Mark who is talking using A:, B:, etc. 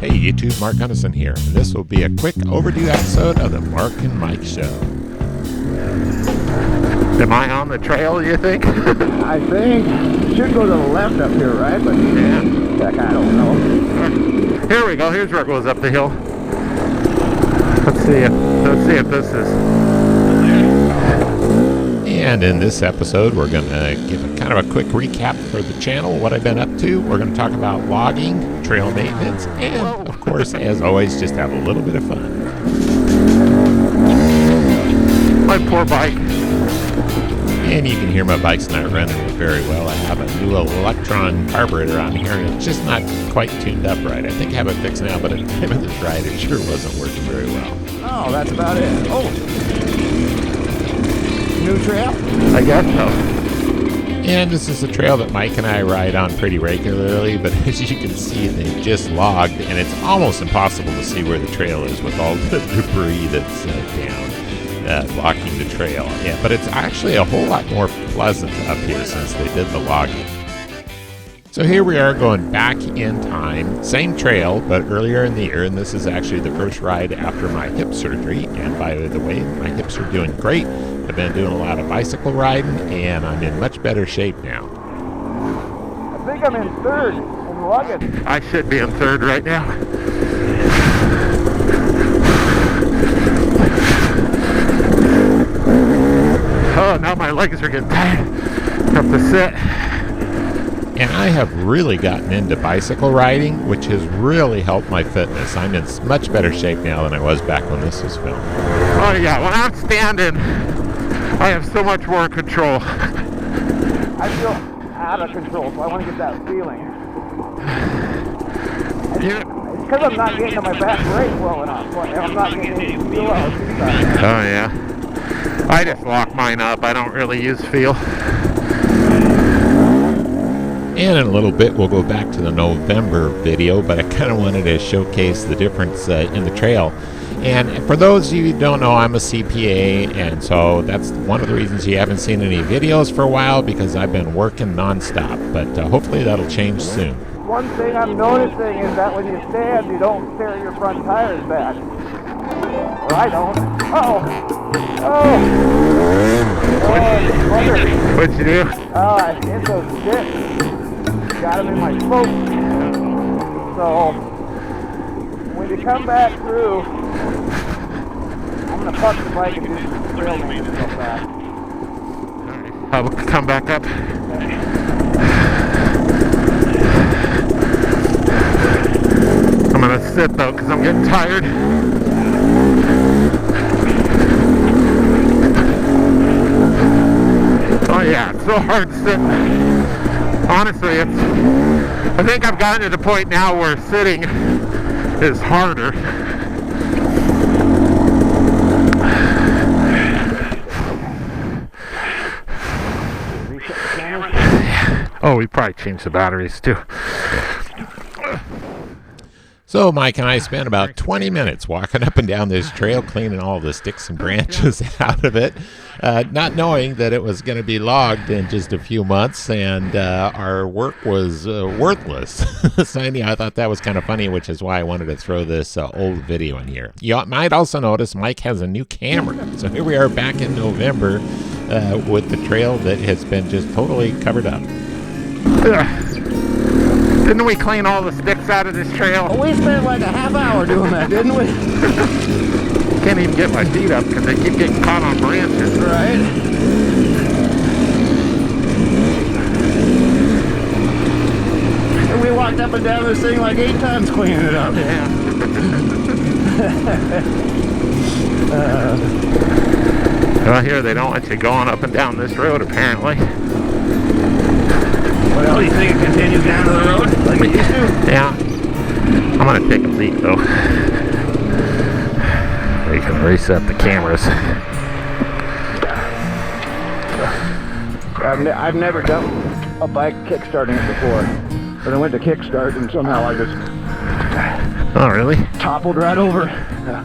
A: Hey YouTube, Mark Gunnison here, and this will be a quick overdue episode of the Mark and Mike Show. Am I on the trail, you think?
B: I think. Should go to the left up here, right? But
A: Yeah.
B: heck, I don't know.
A: Here we go, here's where it goes up the hill. Let's see if this is... And in this episode, we're going to give a kind of a quick recap for the channel, what I've been up to. We're going to talk about logging, trail maintenance, and of course, as always, just have a little bit of fun. My poor bike. And you can hear my bike's not running very well. I have a new electron carburetor on here, and it's just not quite tuned up right. I think I have it fixed now, but at the time of this ride, it sure wasn't working very well.
B: Oh, that's about it. Oh. New trail?
A: I guess so. And this is a trail that Mike and I ride on pretty regularly, but as you can see, they just logged, and it's almost impossible to see where the trail is with all the debris that's down, blocking the trail. Yeah, but it's actually a whole lot more pleasant up here since they did the logging. So here we are going back in time, same trail, but earlier in the year, and this is actually the first ride after my hip surgery, and by the way, my hips are doing great. I've been doing a lot of bicycle riding, and I'm in much better shape now.
B: I think I'm in third in luggage.
A: I should be in third right now. Oh, now my legs are getting tired. Have to sit. And I have really gotten into bicycle riding, which has really helped my fitness. I'm in much better shape now than I was back when this was filmed. Oh yeah, when I'm standing, I have so much more control.
B: I feel out of control, so I want to get that feeling. It's because I'm not getting to my back brake well enough. I'm not getting any feel out.
A: Oh yeah. I just lock mine up. I don't really use feel. And in a little bit, we'll go back to the November video, but I kind of wanted to showcase the difference in the trail. And for those of you who don't know, I'm a CPA, and so that's one of the reasons you haven't seen any videos for a while, because I've been working nonstop, but hopefully that'll change soon.
B: One thing I'm noticing is that when you stand, you don't tear your front tires back. Or I don't.
A: What'd you do?
B: Oh, I hit those sticks. Got them in my spokes. So, when you come back through, I'm going to park the bike and do some trail maintenance real fast.
A: I'll come back up. I'm going to sit though, because I'm getting tired. Oh yeah, it's so hard to sit. Honestly, I think I've gotten to the point now where sitting is harder. Oh, we probably changed the batteries too. So Mike and I spent about 20 minutes walking up and down this trail, cleaning all the sticks and branches out of it, not knowing that it was going to be logged in just a few months, and our work was worthless. So anyhow, I thought that was kind of funny, which is why I wanted to throw this old video in here. You might also notice Mike has a new camera. So here we are back in November with the trail that has been just totally covered up. Didn't we clean all the sticks out of this trail?
B: Well, we spent like a half hour doing that, didn't we?
A: Can't even get my feet up because they keep getting caught on branches.
B: Right. And we walked up and down this thing like 8 times cleaning it up.
A: Yeah. Well, here they don't want you going up and down this road, apparently.
B: Well, you think it continues down to the road like it used to?
A: Yeah. I'm going to take a leak, though. We can reset the cameras.
B: I've never done a bike kickstarting it before. But I went to kickstart and somehow I just...
A: Oh, really?
B: Toppled right over. Yeah.